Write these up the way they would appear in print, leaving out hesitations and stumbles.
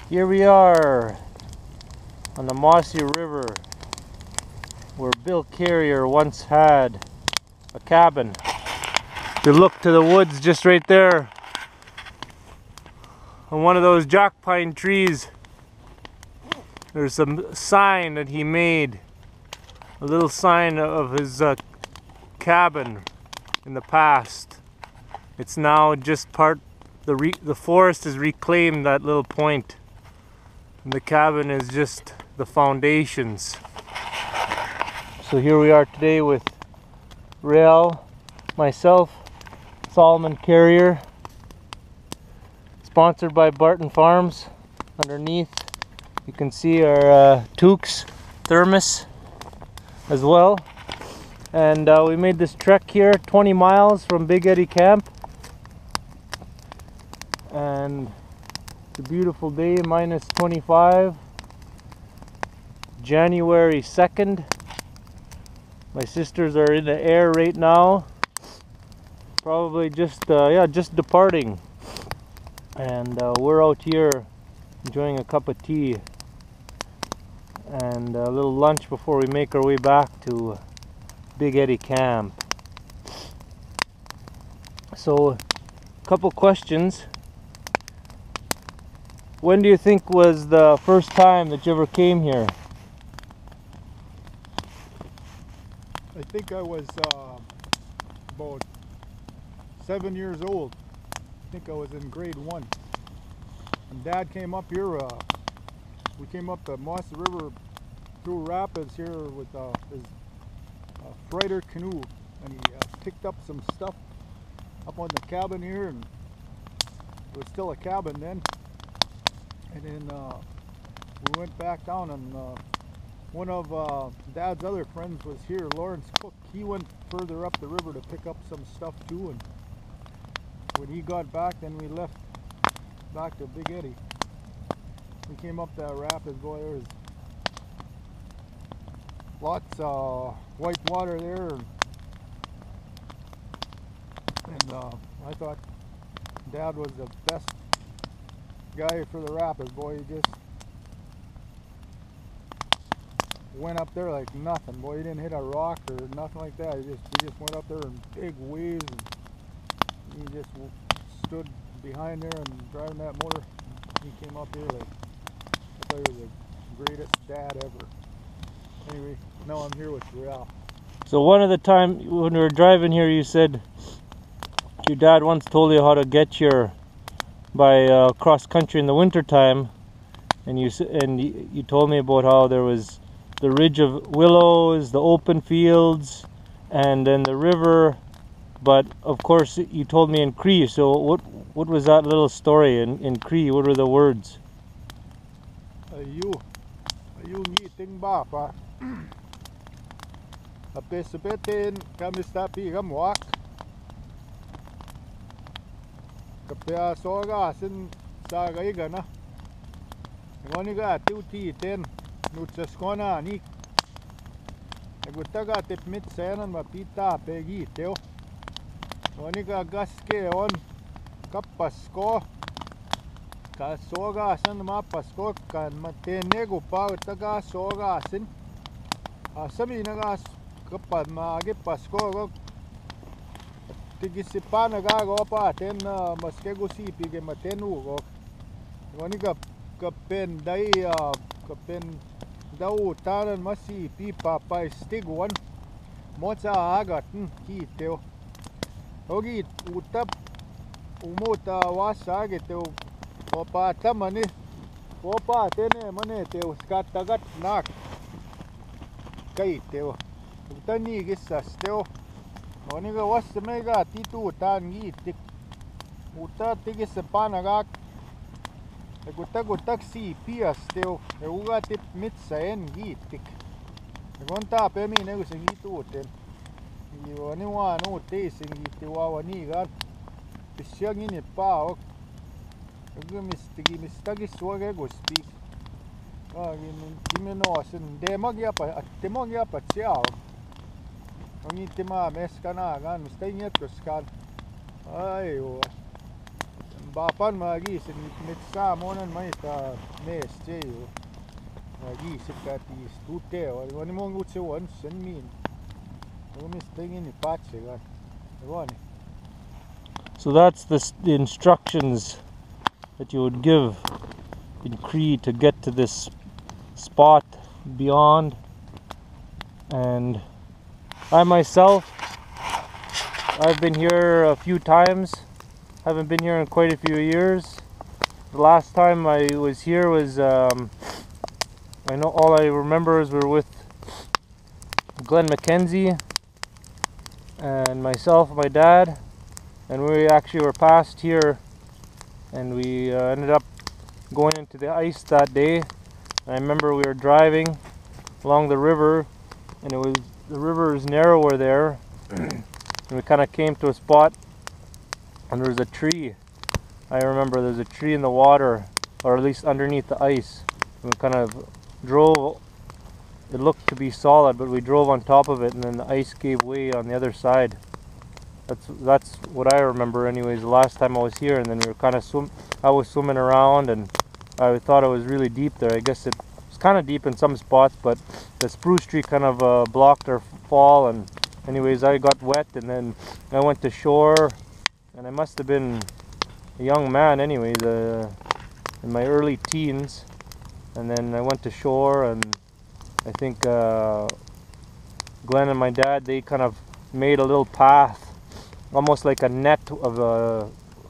Here we are on the Mossy River where Bill Carrier once had a cabin. You look to the woods just right there on one of those jack pine trees. There's a sign that he made, a little sign of his cabin in the past. It's now just part, the forest has reclaimed that little point. And the cabin is just the foundations. So here we are today with Rael, myself, Solomon Carrier, sponsored by Barton Farms. Underneath you can see our toques thermos as well. And we made this trek here 20 miles from Big Eddy Camp. And it's a beautiful day, minus 25, January 2nd. My sisters are in the air right now, probably just departing, and we're out here enjoying a cup of tea and a little lunch before we make our way back to Big Eddy Camp. So, a couple questions. When do you think was the first time that you ever came here? I think I was about 7 years old. I think I was in grade 1. When Dad came up here, we came up the Mossy River through rapids here with his freighter canoe, and he picked up some stuff up on the cabin here, and it was still a cabin then. And then we went back down, and one of Dad's other friends was here, Lawrence Cook. He went further up the river to pick up some stuff too, and when he got back, then we left back to Big Eddy. We came up that rapids, boy, there was lots of white water there, and I thought Dad was the best guy for the rapids, boy. He just went up there like nothing, boy. He didn't hit a rock or nothing like that. He just went up there in big waves, and he just stood behind there and driving that motor. He came up here like, I thought he was the greatest dad ever. Anyway, now I'm here with Rael. So one of the time when we were driving here, you said your dad once told you how to get your by cross country in the winter time, and you told me about how there was the ridge of willows, the open fields, and then the river. But of course you told me in Cree, so what was that little story in Cree? What were the words? You ngi ting ba pa a pesapeten kamistapi gamwak kapya soga sin sagai gana ngoni ga tuti ten nutsaskona ni agutaga tepmit senan mapita pegi teo ngoni ga gaske on kapasko ka soga san mapasko kan matenego pa utaga soga sin asami naga kapad mage pasko tigisipa nagago pa ten maskego si pige matenu go ngoni ka pen dai ka pen dau taran masi pi pa stig one mocha agat ki teo ogi utap umuta wasage teo opa tamani opa tene mane teo skatagat nak kai teo utani gisas teo ngoni ga wasmega titu tangi tik uta tigis panagak gutak si pias teo uga tip mitsaen gi tik gonta pe mi nego singi tu ten ni wa no te singi te wa ni ga pisyang ni pa ok mistagi swage go speak gimeno sin demagya pa ciao ogni tema meskana gan mistay niet ko skan ayo Bapan magi sin mit sa monan mai ta mes cheo. Magi sit kat is tuteo. Wani mong utse wan sen min. Wani stingin ni patche gan. Wani. So that's the instructions that you would give in Cree to get to this spot beyond. And I myself, I've been here a few times. Haven't been here in quite a few years. The last time I was here was, I know all I remember is we were with Glenn McKenzie and myself and my dad, and we actually were past here, and we ended up going into the ice that day. And I remember we were driving along the river, and the river is narrower there, and we kind of came to a spot, and there was a tree. I remember there's a tree in the water, or at least underneath the ice. And we kind of drove. It looked to be solid, but we drove on top of it, and then the ice gave way on the other side. That's what I remember, anyways. The last time I was here, and then we were kind of I was swimming around, and I thought it was really deep there. I guess it was kind of deep in some spots, but the spruce tree kind of blocked our fall. And anyways, I got wet, and then I went to shore, and I must have been a young man, anyways, in my early teens. And then I went to shore, and I think Glenn and my dad, they kind of made a little path, almost like a net of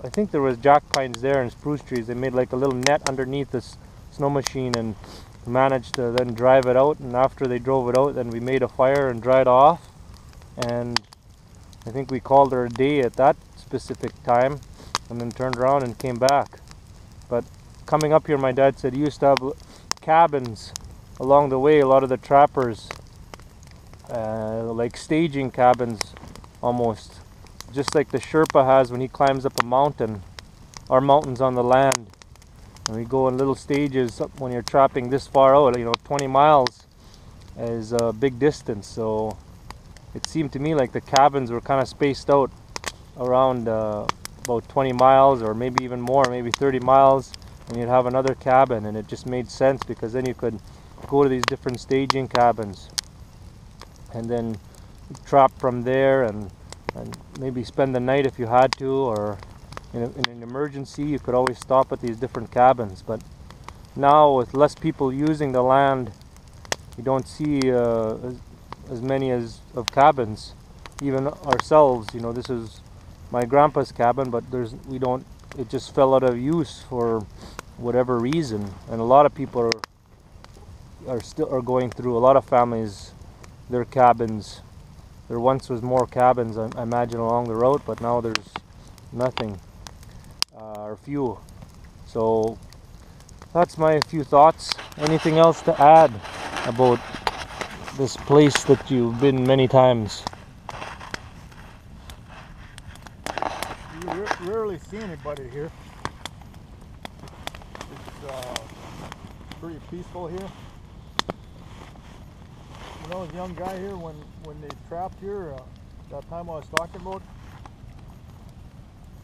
I think there was jack pines there and spruce trees. They made like a little net underneath this snow machine and managed to then drive it out. And after they drove it out, then we made a fire and dried off. And I think we called her a day at that specific time, and then turned around and came back. But coming up here, my dad said he used to have cabins along the way. A lot of the trappers, like staging cabins almost, just like the Sherpa has when he climbs up a mountain, or mountains on the land. And we go in little stages when you're trapping this far out. 20 miles is a big distance, so it seemed to me like the cabins were kind of spaced out around about 20 miles, or maybe even more, maybe 30 miles, and you'd have another cabin. And it just made sense, because then you could go to these different staging cabins and then trap from there, and maybe spend the night if you had to, or in an emergency you could always stop at these different cabins. But now, with less people using the land, you don't see as many of cabins. Even ourselves, this is my grandpa's cabin, but it just fell out of use for whatever reason. And a lot of people are going through, a lot of families, their cabins. There once was more cabins, I imagine, along the road, but now there's nothing, or few. So that's my few thoughts. Anything else to add about this place that you've been many times? You rarely see anybody here. It's pretty peaceful here. When I was a young guy here, when they trapped here, that time I was talking about,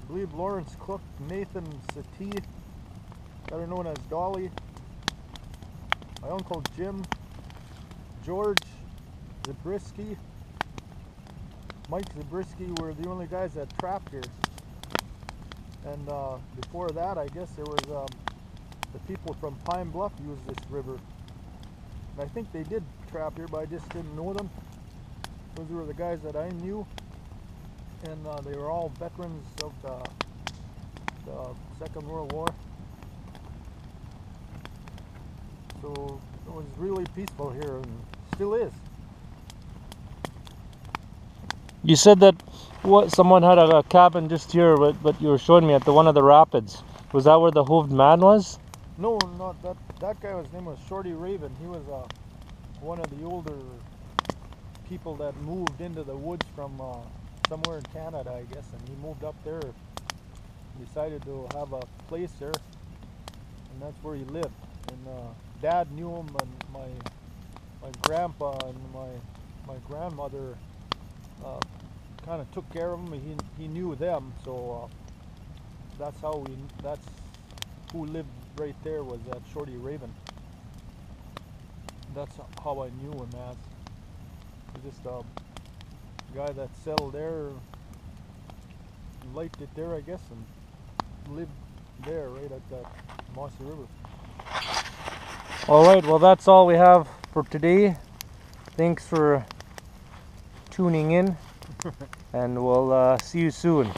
I believe Lawrence Cook, Nathan Settee, better known as Dolly, my Uncle Jim, George Zabriskie, Mike Zabriskie were the only guys that trapped here. And before that, I guess there was the people from Pine Bluff used this river. And I think they did trap here, but I just didn't know them. Those were the guys that I knew, and they were all veterans of the Second World War. So it was really peaceful here, and still is. You said that someone had a cabin just here, but you were showing me at one of the rapids. Was that where the Hoved Man was? No, not that. That guy, his name was Shorty Raven. He was one of the older people that moved into the woods from somewhere in Canada, I guess, and he moved up there, decided to have a place there, and that's where he lived. And Dad knew him, and my grandpa and my grandmother kind of took care of him. He knew them, so that's who lived right there was that Shorty Raven. That's how I knew him as. He's just a guy that settled there, liked it there, I guess, and lived there right at that Mossy River. All right, well, that's all we have for today. Thanks for tuning in, and we'll see you soon.